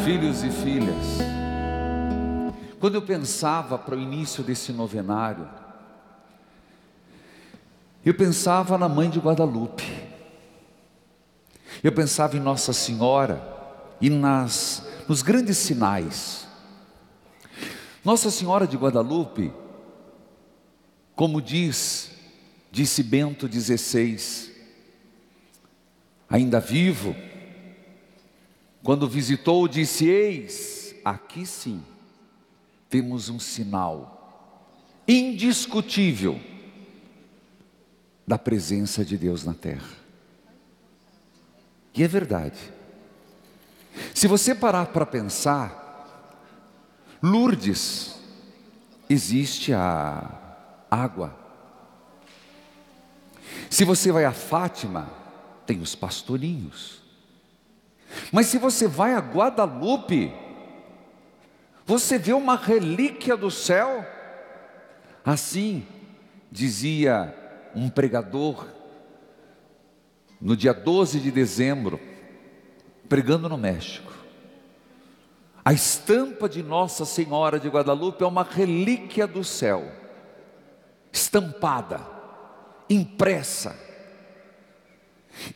Filhos e filhas, quando eu pensava para o início desse novenário, eu pensava na Mãe de Guadalupe, eu pensava em Nossa Senhora e nos grandes sinais. Nossa Senhora de Guadalupe, como disse Bento XVI, ainda vivo, quando visitou, disse: eis, aqui sim, temos um sinal indiscutível da presença de Deus na terra. E é verdade. Se você parar para pensar, Lourdes, existe a água. Se você vai a Fátima, tem os pastorinhos. Mas se você vai a Guadalupe, você vê uma relíquia do céu. Assim dizia um pregador no dia 12 de dezembro, pregando no México: a estampa de Nossa Senhora de Guadalupe é uma relíquia do céu, estampada, impressa,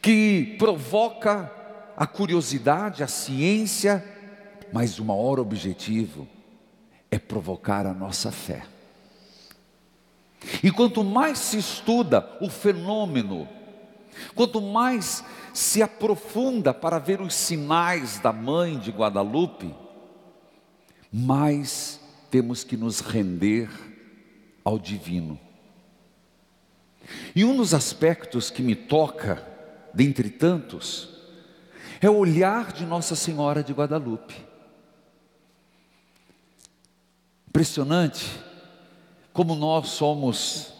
que provoca a curiosidade, a ciência, mas o maior objetivo é provocar a nossa fé. E quanto mais se estuda o fenômeno, quanto mais se aprofunda para ver os sinais da Mãe de Guadalupe, mais temos que nos render ao divino. E um dos aspectos que me toca, dentre tantos, é o olhar de Nossa Senhora de Guadalupe. Impressionante como nós somos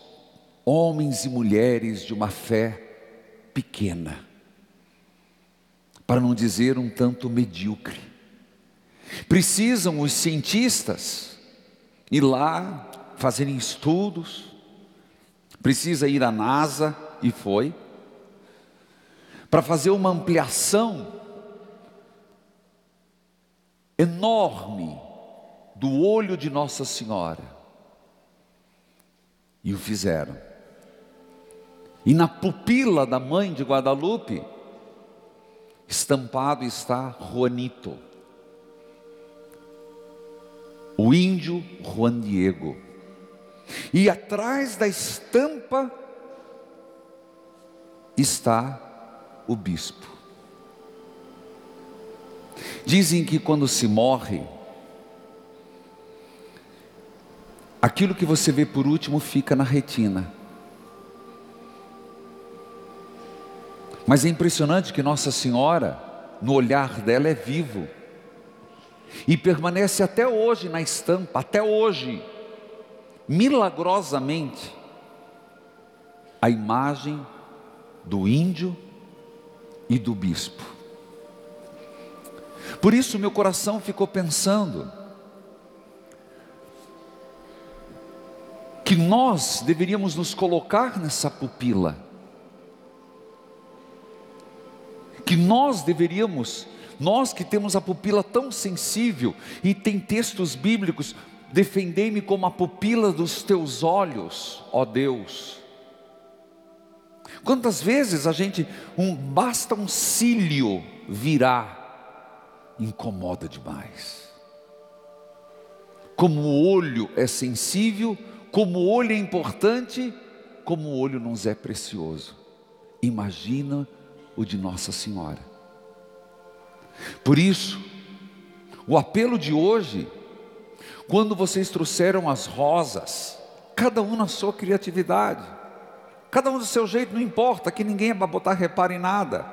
homens e mulheres de uma fé pequena, para não dizer um tanto medíocre. Precisam os cientistas ir lá fazerem estudos, precisa ir à NASA, e foi, para fazer uma ampliação enorme do olho de Nossa Senhora, e o fizeram. E na pupila da Mãe de Guadalupe, estampado está Juanito, o índio Juan Diego, e atrás da estampa está o bispo. Dizem que quando se morre, aquilo que você vê por último fica na retina. Mas é impressionante que Nossa Senhora, no olhar dela, é vivo e permanece até hoje na estampa, até hoje, milagrosamente, a imagem do índio e do bispo. Por isso meu coração ficou pensando que nós deveríamos nos colocar nessa pupila, que nós deveríamos, nós que temos a pupila tão sensível, e tem textos bíblicos: defendei-me como a pupila dos teus olhos, ó Deus. Quantas vezes a gente, basta um cílio virar, incomoda demais. Como o olho é sensível, como o olho é importante, como o olho nos é precioso, imagina o de Nossa Senhora. Por isso, o apelo de hoje, quando vocês trouxeram as rosas, cada um na sua criatividade, cada um do seu jeito, não importa, que ninguém é para botar reparo em nada.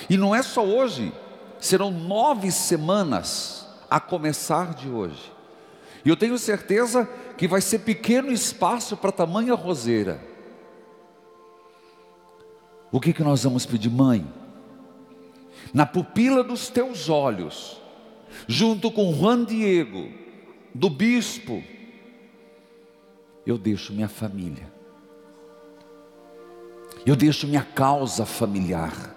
E não é só hoje, serão 9 semanas a começar de hoje. E eu tenho certeza que vai ser pequeno espaço para tamanha roseira. O que nós vamos pedir? Mãe, na pupila dos teus olhos, junto com Juan Diego, do bispo, eu deixo minha família, eu deixo minha causa familiar.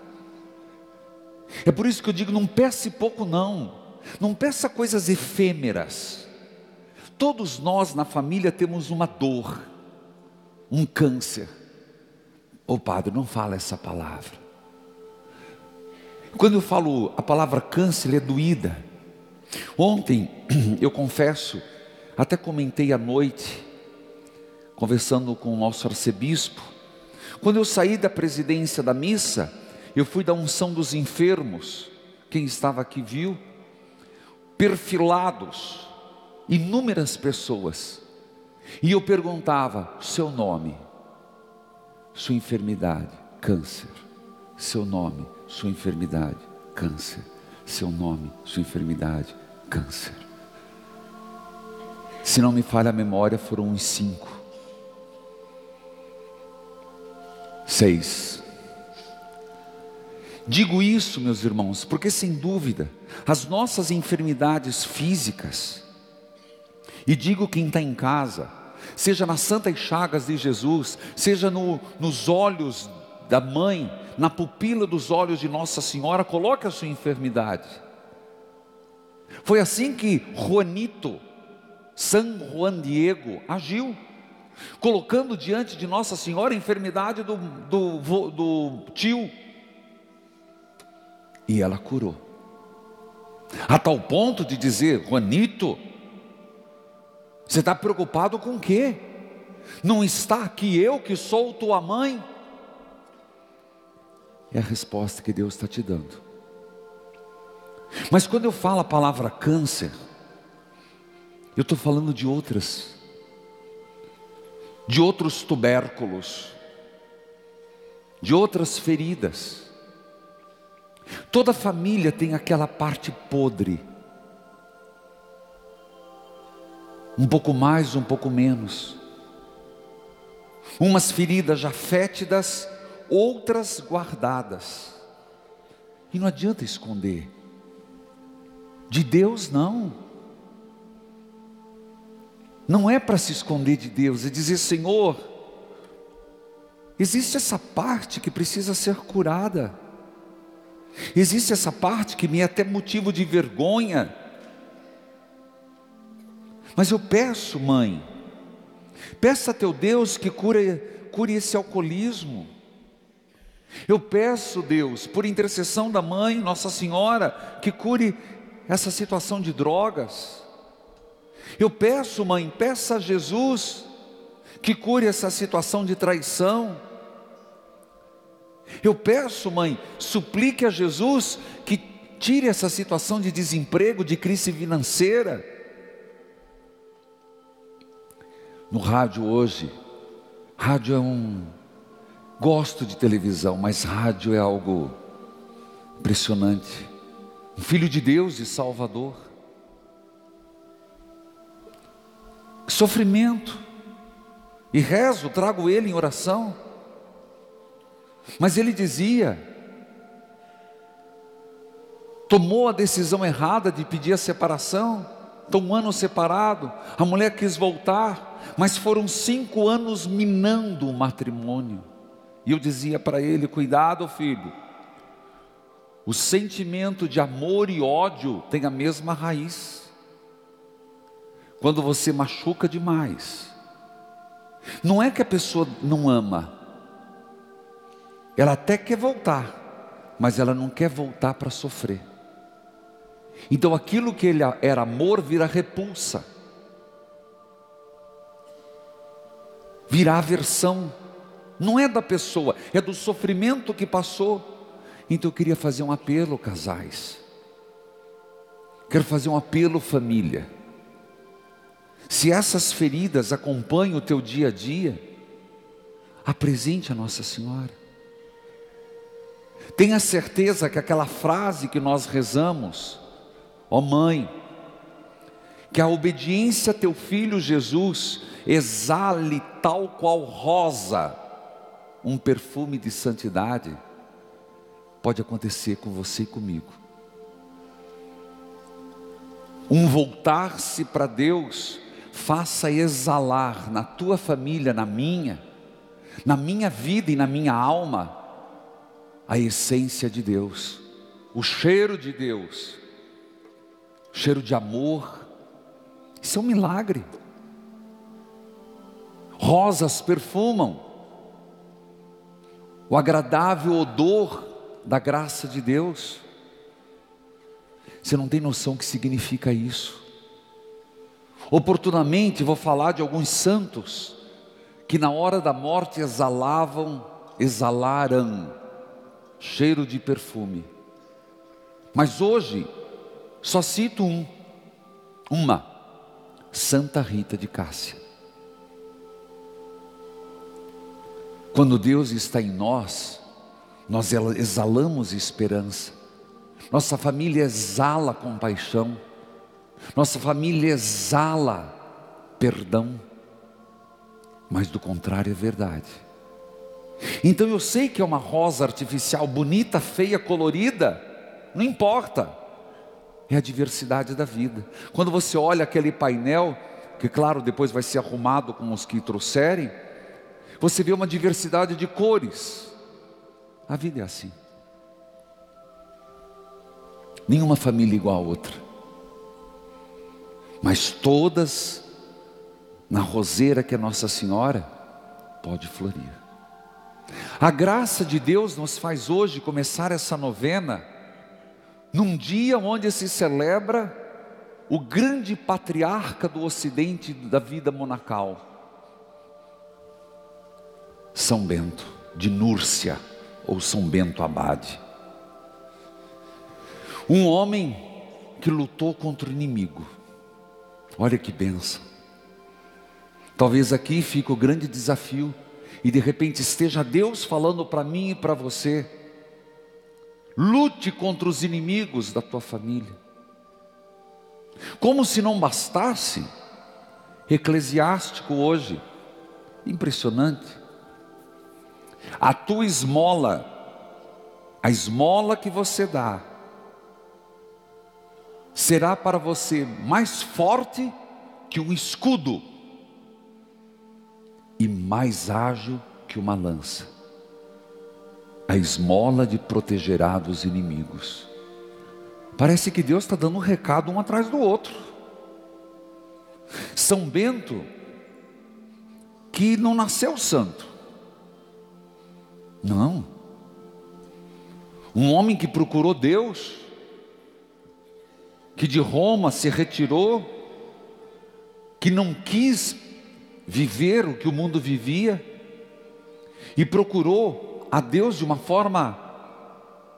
É por isso que eu digo, não peça pouco não Não peça coisas efêmeras. Todos nós na família temos uma dor, um câncer. Ô padre, não fala essa palavra. Quando eu falo a palavra câncer, é doída. Ontem, eu confesso, até comentei à noite, conversando com o nosso arcebispo, quando eu saí da presidência da missa, eu fui da unção dos enfermos. Quem estava aqui viu, perfilados, inúmeras pessoas, e eu perguntava: seu nome, sua enfermidade, câncer. Seu nome, sua enfermidade, câncer. Seu nome, sua enfermidade, câncer. Se não me falha a memória, foram uns 5, 6. Digo isso, meus irmãos, porque sem dúvida, as nossas enfermidades físicas, e digo quem está em casa, seja nas santas chagas de Jesus, seja nos olhos da mãe, na pupila dos olhos de Nossa Senhora, coloque a sua enfermidade. Foi assim que Juanito, San Juan Diego, agiu, colocando diante de Nossa Senhora a enfermidade do tio, e ela curou, a tal ponto de dizer: Juanito, você está preocupado com o quê? Não está aqui eu que sou tua mãe? É a resposta que Deus está te dando. Mas quando eu falo a palavra câncer, eu estou falando de outros tubérculos, de outras feridas. Toda família tem aquela parte podre, um pouco mais, um pouco menos, umas feridas já fétidas, outras guardadas, e não adianta esconder. De Deus não é para se esconder de Deus, é dizer: Senhor, existe essa parte que precisa ser curada, existe essa parte que me é até motivo de vergonha, mas eu peço, mãe, peça a teu Deus que cure esse alcoolismo. Eu peço, Deus, por intercessão da mãe, Nossa Senhora, que cure essa situação de drogas. Eu peço, mãe, peça a Jesus que cure essa situação de traição. Eu peço, mãe, suplique a Jesus que tire essa situação de desemprego, de crise financeira. No rádio hoje, gosto de televisão, mas rádio é algo impressionante. Um filho de Deus e Salvador, sofrimento, e rezo, trago ele em oração, mas ele dizia, tomou a decisão errada de pedir a separação, está 1 ano separado, a mulher quis voltar, mas foram 5 anos minando o matrimônio. E eu dizia para ele: cuidado, filho, o sentimento de amor e ódio tem a mesma raiz. Quando você machuca demais, não é que a pessoa não ama, ela até quer voltar, mas ela não quer voltar para sofrer. Então aquilo que ele era amor vira repulsa, vira aversão. Não é da pessoa, é do sofrimento que passou. Então eu queria fazer um apelo, casais, quero fazer um apelo, família. Se essas feridas acompanham o teu dia a dia, apresente a Nossa Senhora. Tenha certeza que aquela frase que nós rezamos: ó mãe, que a obediência a teu filho Jesus exale tal qual rosa um perfume de santidade, pode acontecer com você e comigo. Um voltar-se para Deus faça exalar na tua família, na minha vida e na minha alma, a essência de Deus, o cheiro de Deus, cheiro de amor. Isso é um milagre. Rosas perfumam, o agradável odor da graça de Deus. Você não tem noção o que significa isso. Oportunamente vou falar de alguns santos que na hora da morte exalaram cheiro de perfume. Mas hoje só cito uma, Santa Rita de Cássia. Quando Deus está em nós, nós exalamos esperança. Nossa família exala compaixão. Nossa família exala perdão. Mas do contrário é verdade. Então eu sei que é uma rosa artificial, bonita, feia, colorida, não importa. É a diversidade da vida. Quando você olha aquele painel, que claro, depois vai ser arrumado com os que trouxerem, você vê uma diversidade de cores. A vida é assim. Nenhuma família igual a outra. Mas todas, na roseira que é Nossa Senhora, pode florir. A graça de Deus nos faz hoje começar essa novena, num dia onde se celebra o grande patriarca do ocidente da vida monacal, São Bento de Núrcia, ou São Bento Abade. Um homem que lutou contra o inimigo. Olha que bênção. Talvez aqui fique o grande desafio, e de repente esteja Deus falando para mim e para você: lute contra os inimigos da tua família. Como se não bastasse, Eclesiástico hoje, impressionante. A tua esmola, a esmola que você dá, será para você mais forte que um escudo e mais ágil que uma lança. A esmola te protegerá dos inimigos. Parece que Deus está dando um recado um atrás do outro. São Bento, que não nasceu santo. Não. Um homem que procurou Deus, que de Roma se retirou, que não quis viver o que o mundo vivia, e procurou a Deus de uma forma,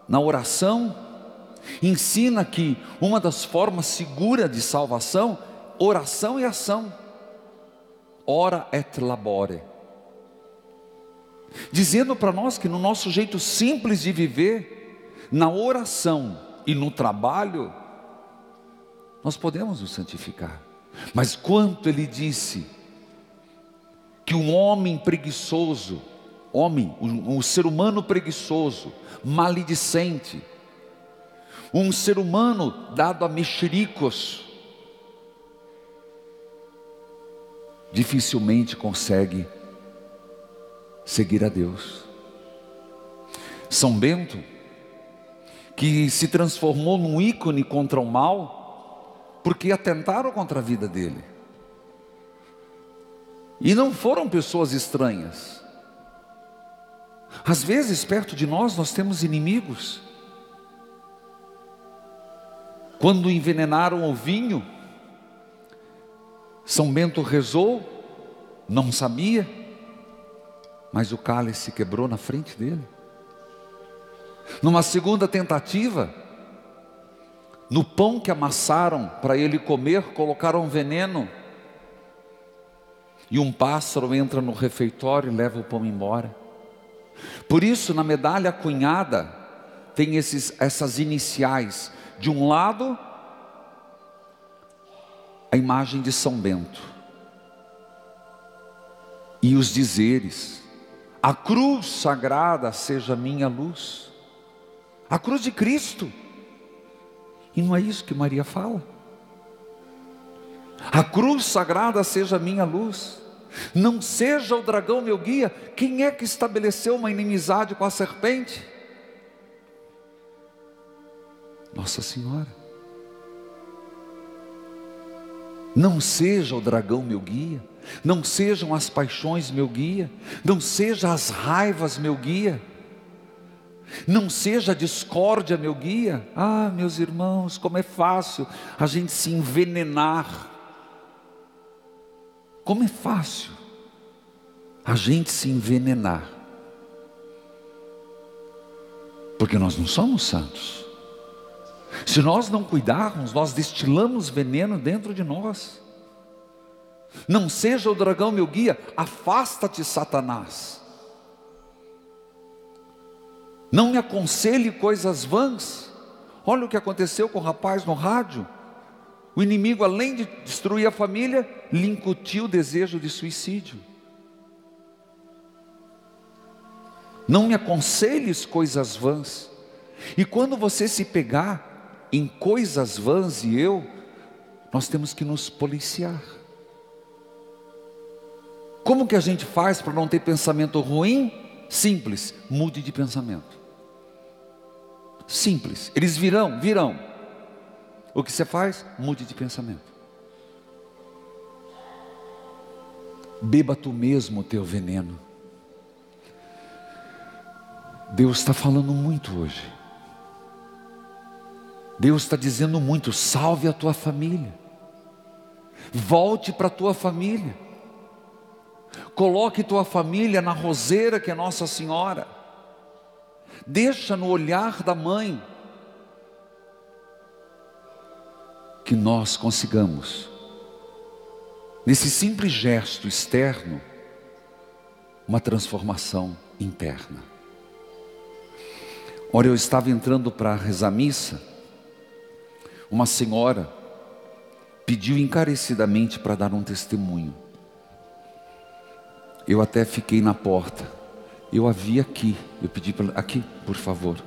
na oração. Ensina que uma das formas seguras de salvação, oração e ação. Ora et labore. Dizendo para nós que no nosso jeito simples de viver, na oração e no trabalho, nós podemos nos santificar. Mas quanto ele disse que um homem preguiçoso, um ser humano preguiçoso, maledicente, um ser humano dado a mexericos, dificilmente consegue seguir a Deus. São Bento, que se transformou num ícone contra o mal, porque atentaram contra a vida dele. E não foram pessoas estranhas. Às vezes perto de nós temos inimigos. Quando envenenaram o vinho, São Bento rezou, não sabia, mas o cálice quebrou na frente dele. Numa segunda tentativa, no pão que amassaram para ele comer, colocaram veneno, e um pássaro entra no refeitório e leva o pão embora. Por isso, na medalha cunhada, tem essas iniciais. De um lado, a imagem de São Bento, e os dizeres: a cruz sagrada seja minha luz. A cruz de Cristo. E não é isso que Maria fala? A cruz sagrada seja minha luz. Não seja o dragão meu guia. Quem é que estabeleceu uma inimizade com a serpente? Nossa Senhora. Não seja o dragão meu guia, não sejam as paixões meu guia, não seja as raivas meu guia, não seja a discórdia meu guia. Ah, meus irmãos, como é fácil a gente se envenenar. Como é fácil a gente se envenenar. Porque nós não somos santos. Se nós não cuidarmos, nós destilamos veneno dentro de nós. Não seja o dragão meu guia, afasta-te, Satanás. Não me aconselhe coisas vãs. Olha o que aconteceu com o rapaz no rádio. O inimigo, além de destruir a família, lhe incutiu o desejo de suicídio. Não me aconselhes coisas vãs. E quando você se pegar em coisas vãs nós temos que nos policiar. Como que a gente faz para não ter pensamento ruim? Simples, mude de pensamento. Simples, eles virão. O que você faz? Mude de pensamento. Beba tu mesmo o teu veneno. Deus está falando muito hoje. Deus está dizendo muito: salve a tua família, volte para a tua família, coloque tua família na roseira que é Nossa Senhora, deixa no olhar da mãe, que nós consigamos, nesse simples gesto externo, uma transformação interna. Ora, eu estava entrando para rezar missa, uma senhora pediu encarecidamente para dar um testemunho. Eu até fiquei na porta. Eu a vi aqui. Eu pedi para ela, aqui, por favor.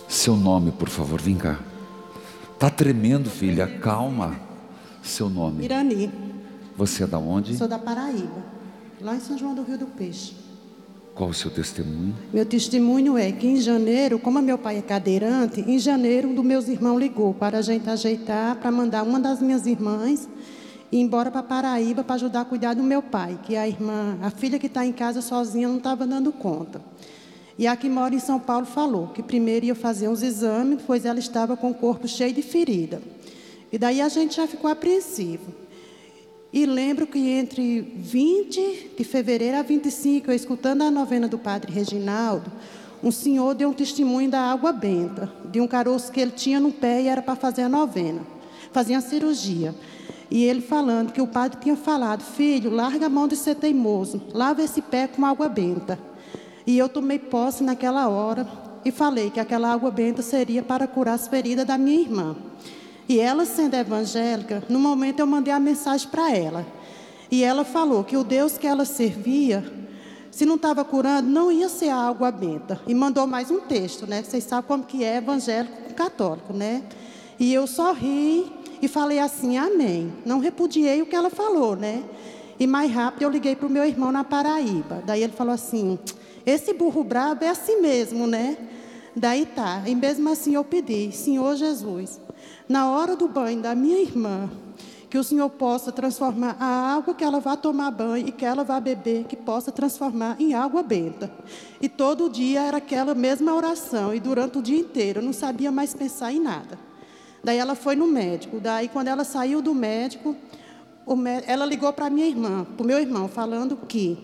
Seu nome, por favor, vem cá. Tá tremendo, filha, calma. Seu nome? Irani. Você é da onde? Sou da Paraíba, lá em São João do Rio do Peixe. Qual o seu testemunho? Meu testemunho é que em janeiro, como meu pai é cadeirante, em janeiro um dos meus irmãos ligou para a gente ajeitar, para mandar uma das minhas irmãs ir embora para Paraíba para ajudar a cuidar do meu pai, que a filha que está em casa sozinha não estava dando conta. E a que mora em São Paulo falou que primeiro ia fazer uns exames, pois ela estava com o corpo cheio de ferida. E daí a gente já ficou apreensivo. E lembro que entre 20 de fevereiro a 25, eu escutando a novena do Padre Reginaldo, um senhor deu um testemunho da água benta, de um caroço que ele tinha no pé e era para fazer a novena, fazer a cirurgia. E ele falando que o padre tinha falado: filho, larga a mão de ser teimoso, lava esse pé com água benta. E eu tomei posse naquela hora e falei que aquela água benta seria para curar as feridas da minha irmã. E ela, sendo evangélica, no momento eu mandei a mensagem para ela. E ela falou que o Deus que ela servia, se não estava curando, não ia ser a água benta. E mandou mais um texto, né? Vocês sabem como que é evangélico com católico, né? E eu sorri e falei assim: amém. Não repudiei o que ela falou, né? E mais rápido eu liguei para o meu irmão na Paraíba. Daí ele falou assim: esse burro brabo é assim mesmo, né? Daí tá. E mesmo assim eu pedi: Senhor Jesus, na hora do banho da minha irmã, que o Senhor possa transformar a água que ela vai tomar banho e que ela vai beber, que possa transformar em água benta. E todo dia era aquela mesma oração, e durante o dia inteiro eu não sabia mais pensar em nada. Daí ela foi no médico. Daí quando ela saiu do médico, ela ligou para minha irmã, para o meu irmão, falando que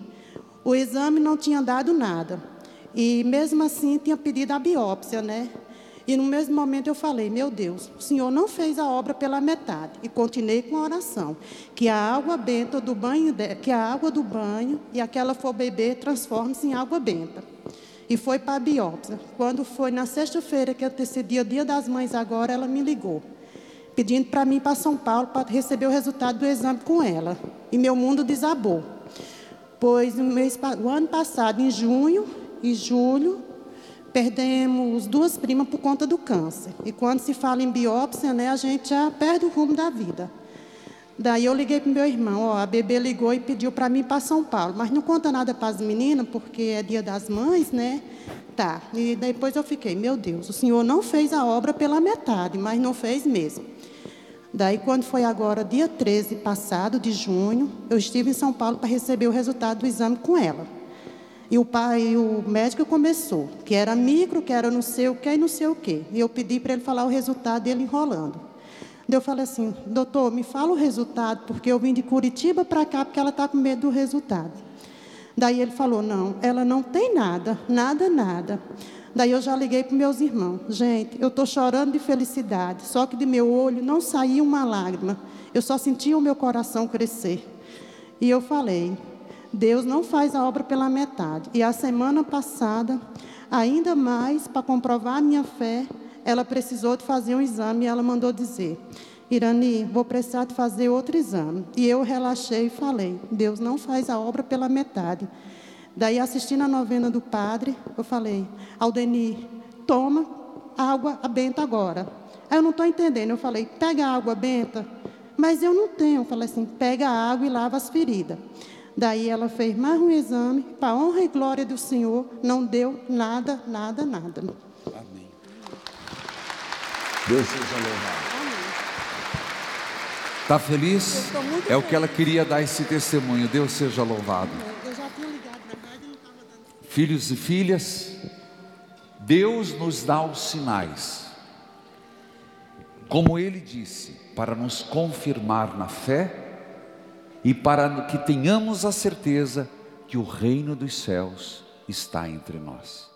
o exame não tinha dado nada. E mesmo assim tinha pedido a biópsia, né? E no mesmo momento eu falei: meu Deus, o Senhor não fez a obra pela metade. E continuei com a oração, que a água benta do banho, que a água do banho e a que ela for beber transforme-se em água benta. E foi para a biópsia. Quando foi na sexta-feira, que antecedia o Dia das Mães agora, ela me ligou, pedindo para mim ir para São Paulo para receber o resultado do exame com ela. E meu mundo desabou. Pois o ano passado, em junho e julho, perdemos 2 primas por conta do câncer. E quando se fala em biópsia, né, a gente já perde o rumo da vida. Daí eu liguei para o meu irmão: a bebê ligou e pediu para mim ir para São Paulo. Mas não conta nada para as meninas, porque é Dia das Mães, né? Tá. E depois eu fiquei: meu Deus, o Senhor não fez a obra pela metade, mas não fez mesmo. Daí, quando foi agora, dia 13 passado, de junho, eu estive em São Paulo para receber o resultado do exame com ela. E o médico começou, que era micro, que era não sei o que e não sei o que. E eu pedi para ele falar o resultado dele enrolando. Daí eu falei assim, doutor, me fala o resultado, porque eu vim de Curitiba para cá, porque ela está com medo do resultado. Daí ele falou, não, ela não tem nada, nada, nada. Daí eu já liguei para meus irmãos. Gente, eu estou chorando de felicidade, só que de meu olho não saía uma lágrima. Eu só sentia o meu coração crescer. E eu falei, Deus não faz a obra pela metade. E a semana passada, ainda mais para comprovar a minha fé, ela precisou de fazer um exame e ela mandou dizer, Irani, vou precisar de fazer outro exame. E eu relaxei e falei, Deus não faz a obra pela metade. Daí, assistindo a novena do padre, eu falei, Aldenir, toma água benta agora. Aí eu não estou entendendo, eu falei, pega a água benta. Mas eu não tenho, eu falei assim, pega a água e lava as feridas. Daí ela fez mais um exame, para a honra e glória do Senhor, não deu nada, nada, nada. Amém. Deus seja louvado. Está feliz? É o que ela queria dar esse testemunho. Deus seja louvado. Eu já tinha ligado na rádio e não estava dando. Filhos e filhas, Deus nos dá os sinais, como Ele disse, para nos confirmar na fé e para que tenhamos a certeza que o reino dos céus está entre nós.